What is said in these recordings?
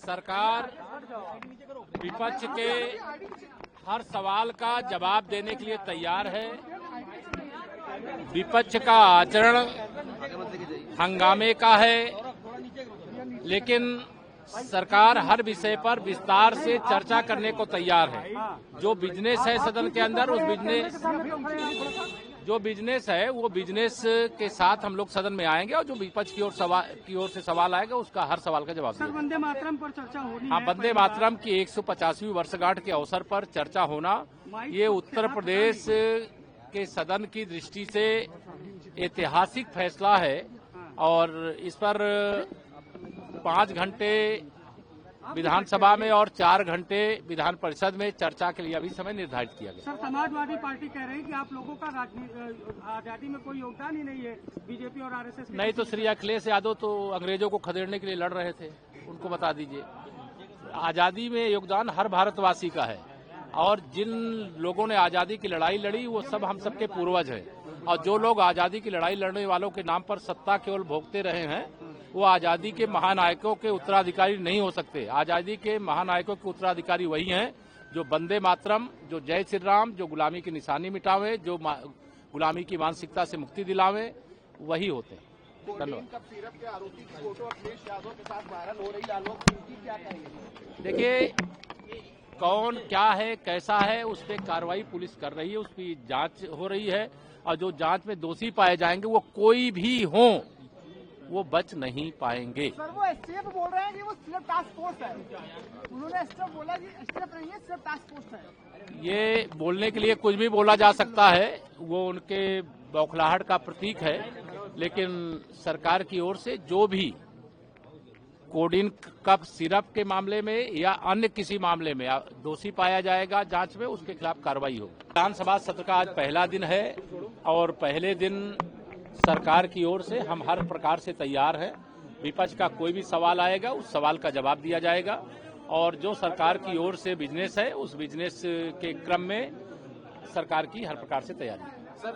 सरकार विपक्ष के हर सवाल का जवाब देने के लिए तैयार है। विपक्ष का आचरण हंगामे का है, लेकिन सरकार हर विषय पर विस्तार से चर्चा करने को तैयार है। जो बिजनेस है सदन के अंदर, उस बिजनेस है वो बिजनेस के साथ हम लोग सदन में आएंगे, और जो विपक्ष की ओर से सवाल आएगा उसका हर सवाल का जवाब देंगे। वंदे मातरम पर चर्चा होनी है। हाँ, वंदे मातरम की 150वीं वर्षगांठ के अवसर पर चर्चा होना, ये उत्तर प्रदेश के सदन की दृष्टि से ऐतिहासिक फैसला है, और इस पर 5 घंटे विधानसभा में और 4 घंटे विधान परिषद में चर्चा के लिए अभी समय निर्धारित किया गया। सर, समाजवादी पार्टी कह रही है कि आप लोगों का आजादी में कोई योगदान ही नहीं है, बीजेपी और आरएसएस नहीं तो श्री अखिलेश यादव तो अंग्रेजों को खदेड़ने के लिए लड़ रहे थे, उनको बता दीजिए। आजादी में योगदान हर भारतवासी का है, और जिन लोगों ने आजादी की लड़ाई लड़ी वो सब हम सबके पूर्वज हैं, और जो लोग आजादी की लड़ाई लड़ने वालों के नाम पर सत्ता केवल भोगते रहे हैं वो आजादी के महानायकों के उत्तराधिकारी नहीं हो सकते। आजादी के महानायकों के उत्तराधिकारी वही हैं जो वंदे मातरम, जो जय श्री राम, जो गुलामी की निशानी मिटावे, जो गुलामी की मानसिकता से मुक्ति दिलावे, वही होते हैं। धन्यवाद। देखिए, कौन क्या है कैसा है उस पर कार्रवाई पुलिस कर रही है, उसकी जांच हो रही है, और जो जांच में दोषी पाए जाएंगे वो कोई भी हो वो बच नहीं पाएंगे। सर, वो एसटीएफ बोल रहे हैं कि वो सिर्फ टास्क फोर्स है। उन्होंने एसटीएफ बोला कि एसटीएफ नहीं है, सिर्फ टास्क फोर्स है। ये बोलने के लिए कुछ भी बोला जा सकता है, वो उनके बौखलाहट का प्रतीक है, लेकिन सरकार की ओर से जो भी कोडिन कफ सिरप के मामले में या अन्य किसी मामले में दोषी पाया जाएगा जांच में, उसके खिलाफ कार्रवाई होगी। विधानसभा सत्र का आज पहला दिन है, और पहले दिन सरकार की ओर से हम हर प्रकार से तैयार हैं। विपक्ष का कोई भी सवाल आएगा उस सवाल का जवाब दिया जाएगा, और जो सरकार की ओर से बिजनेस है उस बिजनेस के क्रम में सरकार की हर प्रकार से तैयारी है। सर,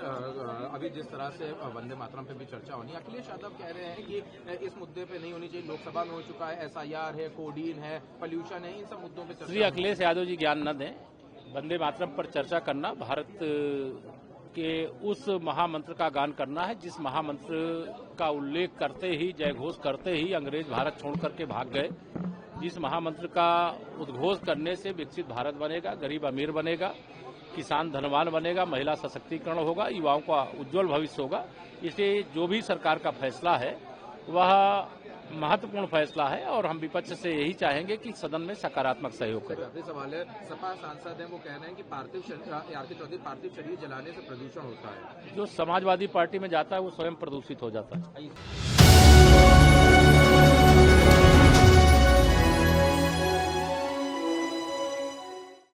अभी जिस तरह से वंदे मातरम पे भी चर्चा होनी है, अखिलेश यादव कह रहे हैं कि इस मुद्दे पे नहीं होनी चाहिए, लोकसभा में हो चुका है, एसआईआर है, कोडीन है, पॉल्यूशन है, इन सब मुद्दों पे चर्चा। श्री अखिलेश यादव जी ज्ञान न दें। वंदे मातरम पर चर्चा करना भारत के उस महामंत्र का गान करना है जिस महामंत्र का उल्लेख करते ही, जय घोष करते ही अंग्रेज भारत छोड़ करके भाग गए। जिस महामंत्र का उद्घोष करने से विकसित भारत बनेगा, गरीब अमीर बनेगा, किसान धनवान बनेगा, महिला सशक्तिकरण होगा, युवाओं का उज्जवल भविष्य होगा। इसलिए जो भी सरकार का फैसला है वह महत्वपूर्ण फैसला है, और हम विपक्ष से यही चाहेंगे कि सदन में सकारात्मक सहयोग करें। सवाल है, सपा सांसद हैं, वो कह रहे हैं कि आरके चौधरी पार्थिव शरीर जलाने से प्रदूषण होता है। जो समाजवादी पार्टी में जाता है वो स्वयं प्रदूषित हो जाता है।